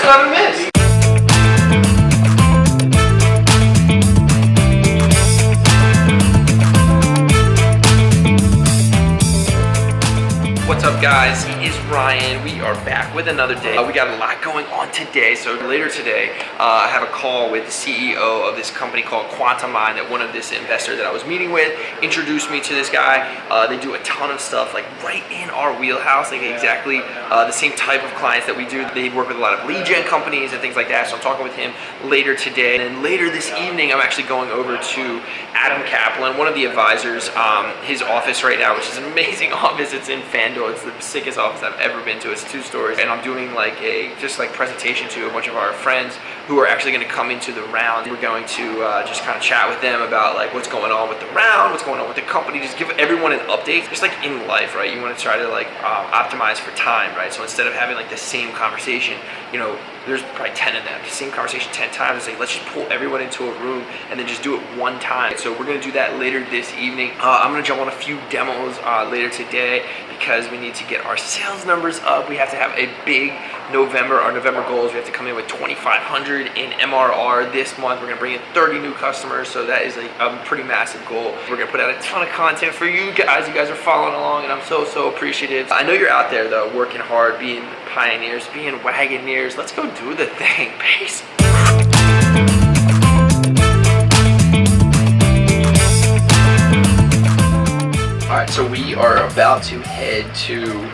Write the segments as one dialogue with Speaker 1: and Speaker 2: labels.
Speaker 1: gonna miss? What's up, guys? It is Ryan. We are back with another day. We got a lot going on today. So later today, I have a call with the CEO of this company called Quantum Mind that one of this investor that I was meeting with introduced me to this guy. They do a ton of stuff like right in our wheelhouse, like exactly the same type of clients that we do. They work with a lot of lead gen companies and things like that. So I'm talking with him later today. And then later this evening, I'm actually going over to Adam Kaplan, one of the advisors, his office right now, which is an amazing office. It's in Fandor. It's the sickest office I've ever been to. It's 2 stories, and I'm doing like a presentation to a bunch of our friends who are actually going to come into the round. We're going to just kind of chat with them about like what's going on with the round, what's going on with the company, just give everyone an update. Just like in life, right? You want to try to like optimize for time, right? So instead of having like the same conversation, you know, there's probably 10 of them, the same conversation 10 times. It's like, let's just pull everyone into a room and then just do it one time. So we're gonna do that later this evening. I'm gonna jump on a few demos later today because we need to get our sales numbers up. We have to have a big November, our November goals. We have to come in with 2,500 in MRR this month. We're gonna bring in 30 new customers. So that is a pretty massive goal. We're gonna put out a ton of content for you guys. You guys are following along and I'm so appreciative. I know you're out there though, working hard, being pioneers, being wagoneers. Let's go do the thing. Peace. Alright, so we are about to head to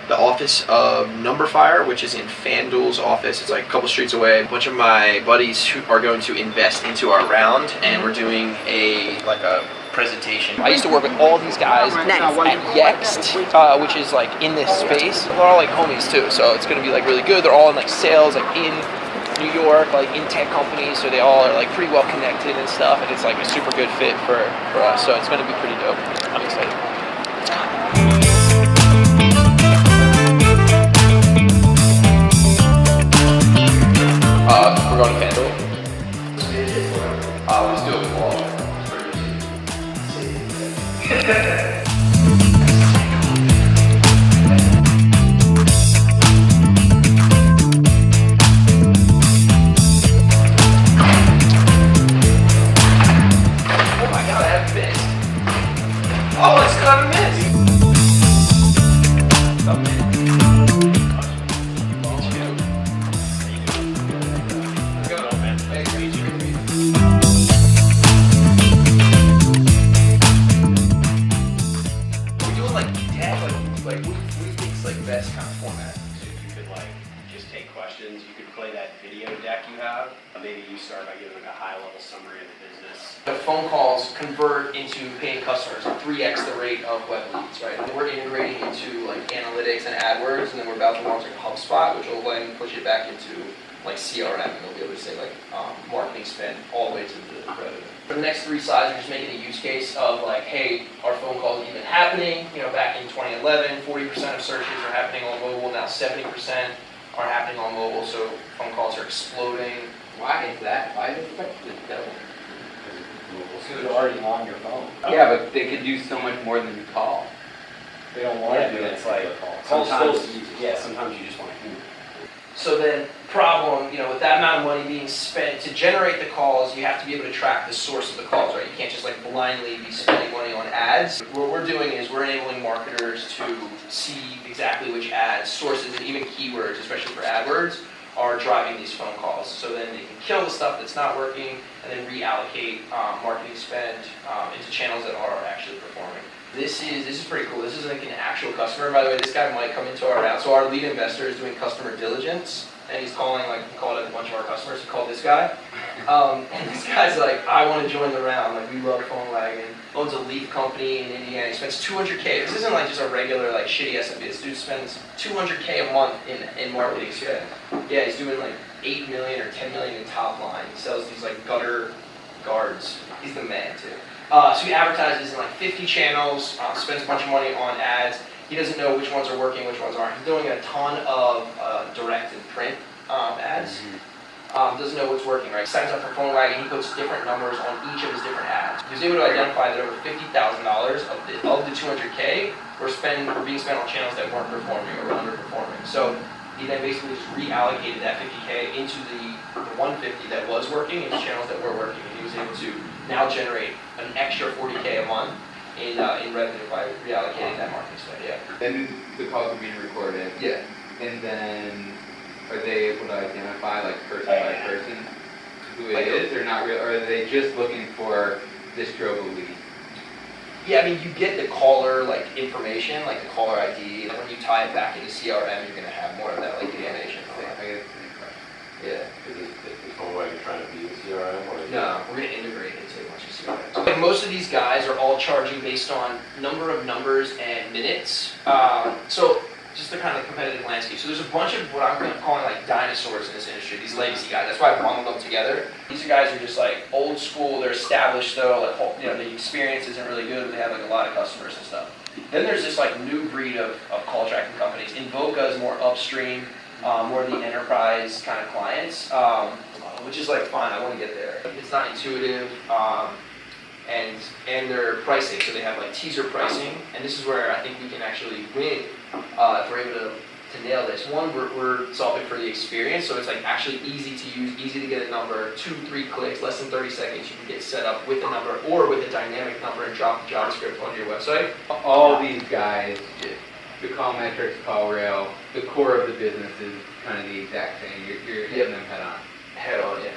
Speaker 1: the office of Numberfire, which is in FanDuel's office. It's like a couple streets away. A bunch of my buddies who are going to invest into our round, and we're doing a presentation. I used to work with all these guys at Yext, which is like in this space. They're all like homies too, so it's gonna be like really good. They're all in like sales, like in New York, like in tech companies, so they all are like pretty well connected and stuff, and it's like a super good fit for us, so it's gonna be pretty dope. I'm excited. We're going to FanDuel. Let's do a call. Oh my god, I have missed. Oh, it's gonna miss. Oh, man. Best kind of format.
Speaker 2: So if you could like just take questions, you could play that video deck you have. Maybe you start by giving like a high-level summary of the business.
Speaker 1: The phone calls convert into paying customers 3x the rate of web leads, right? And we're integrating into like analytics and AdWords, and then we're about to launch like HubSpot, which will then push it back into like CRM, and we'll be able to say like marketing spend all the way to the revenue. For the next 3 slides, we're just making a use case of like, hey, our phone calls even happening? You know, back in 2011, 40% of searches are happening on mobile. Now 70% are happening on mobile, so phone calls are exploding.
Speaker 3: Why is that? Why is it double?
Speaker 2: Because they're already on your phone.
Speaker 3: Yeah, but they could do so much more than call.
Speaker 2: They don't want to do it. It's like sometimes you just want to hear.
Speaker 1: So then, problem, you know, with that amount of money being spent to generate the calls, you have to be able to track the source of the calls, right? You can't just like blindly be spending money on ads. What we're doing is we're enabling marketers to see exactly which ads, sources, and even keywords, especially for AdWords, are driving these phone calls. So then they can kill the stuff that's not working and then reallocate marketing spend into channels that are actually performing. This is pretty cool. This is like an actual customer. By the way, this guy might come into our round. So our lead investor is doing customer diligence, and he's calling, like, he called a bunch of our customers. He called this guy. And this guy's like, I want to join the round. Like, we love PhoneWagon. Owns a leaf company in Indiana. He spends $200K. This isn't like just a regular, like, shitty SMB. This dude spends $200K a month in marketing spend. Yeah, he's doing like 8 million or 10 million in top line. He sells these like gutter guards. He's the man too. So he advertises in like 50 channels, spends a bunch of money on ads. He doesn't know which ones are working, which ones aren't. He's doing a ton of direct and print ads. Doesn't know what's working, right? Signs up for PhoneWagon, he puts different numbers on each of his different ads. He was able to identify that over $50,000 of the 200K were being spent on channels that weren't performing or were underperforming. So he then basically just reallocated that 50K into the 150 that was working, into channels that were working, and he was able to now generate an extra 40K a month in revenue by reallocating that marketing spend. Yeah.
Speaker 3: And the calls are being recorded.
Speaker 1: Yeah.
Speaker 3: And then are they able to identify like person by person who it is, or not real, or are they just looking for this drove a lead?
Speaker 1: Yeah, I mean, you get the caller like information, like the caller ID, and when you tie it back into CRM, you're gonna have more of that like animation thing.
Speaker 3: I guess it's incorrect.
Speaker 1: Yeah.
Speaker 4: Is PhoneWagon trying to be the CRM or?
Speaker 1: No, we're gonna integrate into a bunch of CRM. Like most of these guys are all charging based on number of numbers and minutes. So just the kind of competitive landscape. So there's a bunch of what I'm calling like dinosaurs in this industry, these legacy guys. That's why I bundled them together. These guys are just like old school, they're established though, like, you know, the experience isn't really good, but they have like a lot of customers and stuff. Then there's this like new breed of call tracking companies. Invoca is more upstream, more the enterprise kind of clients, which is like fine, I want to get there. It's not intuitive, and their pricing, so they have like teaser pricing, and this is where I think we can actually win if we're able to nail this. One, we're solving for the experience, so it's like actually easy to use, easy to get a number, 2-3 clicks, less than 30 seconds, you can get set up with a number or with a dynamic number and drop the JavaScript onto your website.
Speaker 3: All these guys, the call metrics, call rail, the core of the business is kind of the exact same. You're hitting them head on.
Speaker 1: Head on, yeah.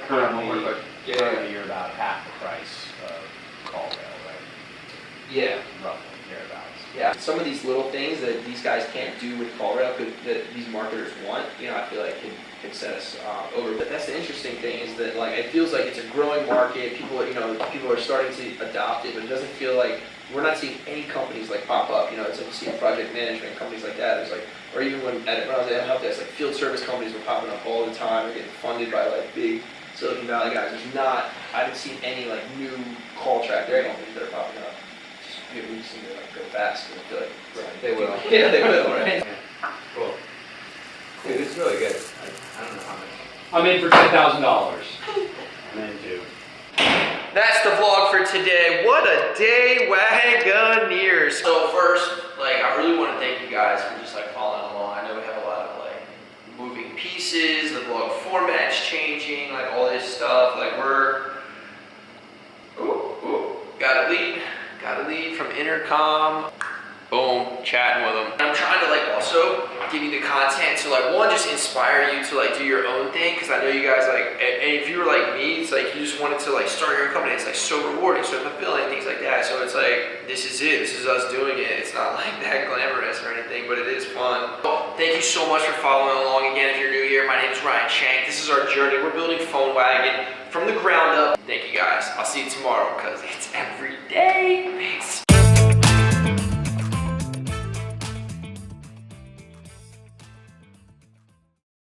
Speaker 2: Currently,
Speaker 1: Yeah.
Speaker 2: currently you're about half the price of call rail, right?
Speaker 1: Yeah.
Speaker 2: Roughly, thereabouts.
Speaker 1: Yeah, some of these little things that these guys can't do with CallRail that these marketers want, you know, I feel like could set us over. But that's the interesting thing is that like it feels like it's a growing market. People, you know, people are starting to adopt it, but it doesn't feel like we're not seeing any companies like pop up. You know, it's like you see project management companies like that. It's like, or even when I was at help desk, like field service companies were popping up all the time. They're getting funded by like big Silicon Valley guys. I haven't seen any like new call tracking companies that are popping up. We just seem to like go fast. I feel like
Speaker 3: They will.
Speaker 1: Yeah, they will, right?
Speaker 3: Yeah. Cool. Dude, this is really good. I don't know how much.
Speaker 2: I'm in for $10,000. I'm in too.
Speaker 1: That's the vlog for today. What a day, Wagoneers. So first, like, I really want to thank you guys for just like following along. I know we have a lot of like moving pieces, the vlog format's changing, like all this stuff. Like got a lead from Intercom. Boom, chatting with them. I'm trying to like also give you the content to like one, just inspire you to like do your own thing, because I know you guys like, and if you were like me, it's like you just wanted to like start your own company. It's like so rewarding, so fulfilling, things like that. So it's like, this is it, this is us doing it. It's not like that glamorous or anything, but it is fun. Thank you so much for following along. Again, if you're new here, my name is Ryan Shank. This is our journey. We're building PhoneWagon from the ground up. Thank you guys. I'll see you tomorrow because it's every day.